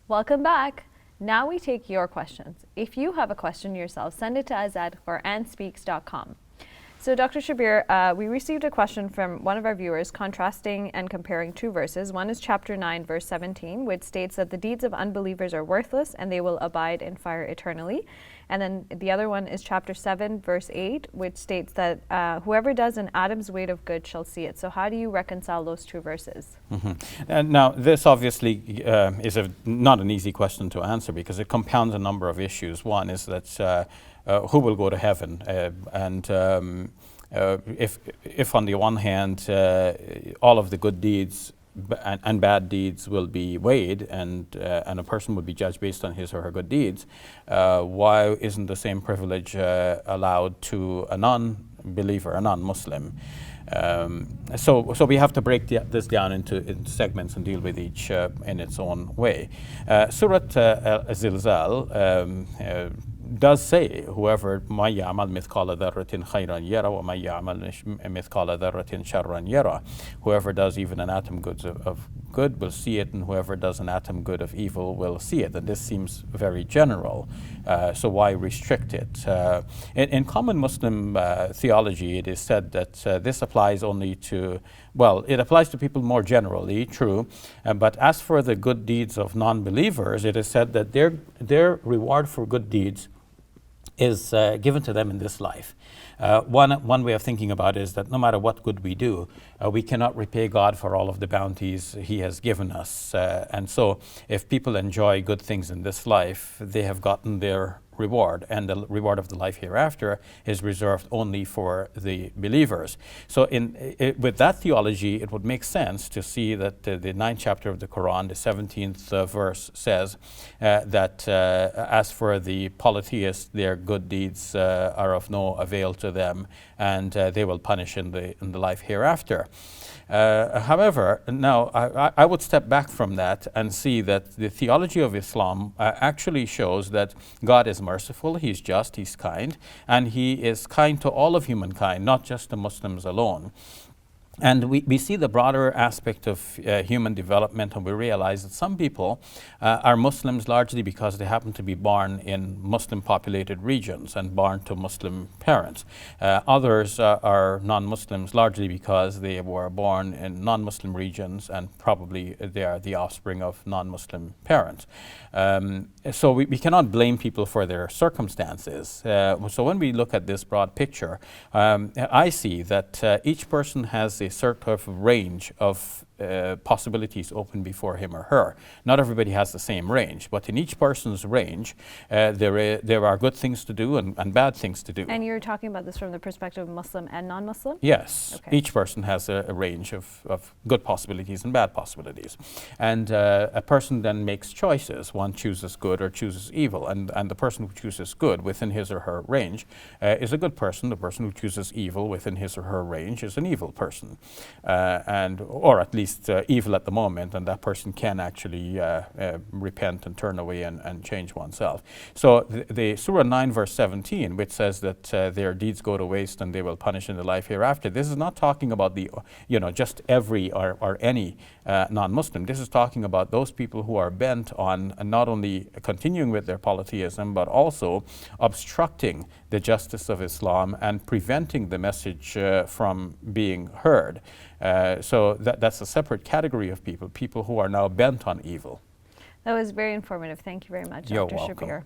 Welcome back. Now we take your questions. If you have a question yourself, send it to us at QuranSpeaks.com. So, Dr. Shabir, we received a question from one of our viewers contrasting and comparing two verses. One is chapter 9, verse 17, which states that the deeds of unbelievers are worthless and they will abide in fire eternally. And then the other one is chapter 7, verse 8, which states that whoever does an atom's weight of good shall see it. So how do you reconcile those two verses? And now, this obviously is not an easy question to answer because it compounds a number of issues. One is that who will go to heaven? If on the one hand all of the good deeds and bad deeds will be weighed, and a person would be judged based on his or her good deeds, why isn't the same privilege allowed to a non-believer, a non-Muslim? So we have to break this down into segments and deal with each in its own way. Surat Zilzal does say, whoever مَن يَعْمَلْ مِثْقَالَ ذَرَّةٍ خَيْرًا يَرَى وَمَن يَعْمَلْ مِثْقَالَ ذَرَّةٍ شَرًّا يَرَى. Whoever does even an atom of good will see it, and whoever does an atom good of evil will see it. And this seems very general, so why restrict it? In common Muslim theology, it is said that this applies only to, well, it applies to people more generally, true, but as for the good deeds of non-believers, it is said that their reward for good deeds is given to them in this life. One way of thinking about it is that no matter what good we do, we cannot repay God for all of the bounties He has given us. And so if people enjoy good things in this life, they have gotten their reward, and the reward of the life hereafter is reserved only for the believers. So with that theology, it would make sense to see that the 9th chapter of the Quran, the 17th verse says that as for the polytheists, their good deeds are of no avail to them, and they will punish in the life hereafter. However, now I would step back from that and see that the theology of Islam actually shows that God is merciful, He's just, He's kind, and He is kind to all of humankind, not just the Muslims alone. And we see the broader aspect of human development, and we realize that some people are Muslims largely because they happen to be born in Muslim-populated regions and born to Muslim parents. Others are non-Muslims largely because they were born in non-Muslim regions, and probably they are the offspring of non-Muslim parents. So we cannot blame people for their circumstances. So when we look at this broad picture, I see that each person has a certain range of possibilities open before him or her. Not everybody has the same range, but in each person's range, there are good things to do and bad things to do. And you're talking about this from the perspective of Muslim and non-Muslim? Yes. Okay. Each person has a range of good possibilities and bad possibilities. And a person then makes choices. One chooses good or chooses evil. And the person who chooses good within his or her range is a good person. The person who chooses evil within his or her range is an evil person. Or at least evil at the moment, and that person can actually repent and turn away and change oneself. So the Surah 9 verse 17, which says that their deeds go to waste and they will punish in the life hereafter, this is not talking about the just every or any non-Muslim. This is talking about those people who are bent on not only continuing with their polytheism, but also obstructing the justice of Islam and preventing the message from being heard. So that's a separate category of people who are now bent on evil. That was very informative. Thank you very much, You're Dr. welcome. Shabir.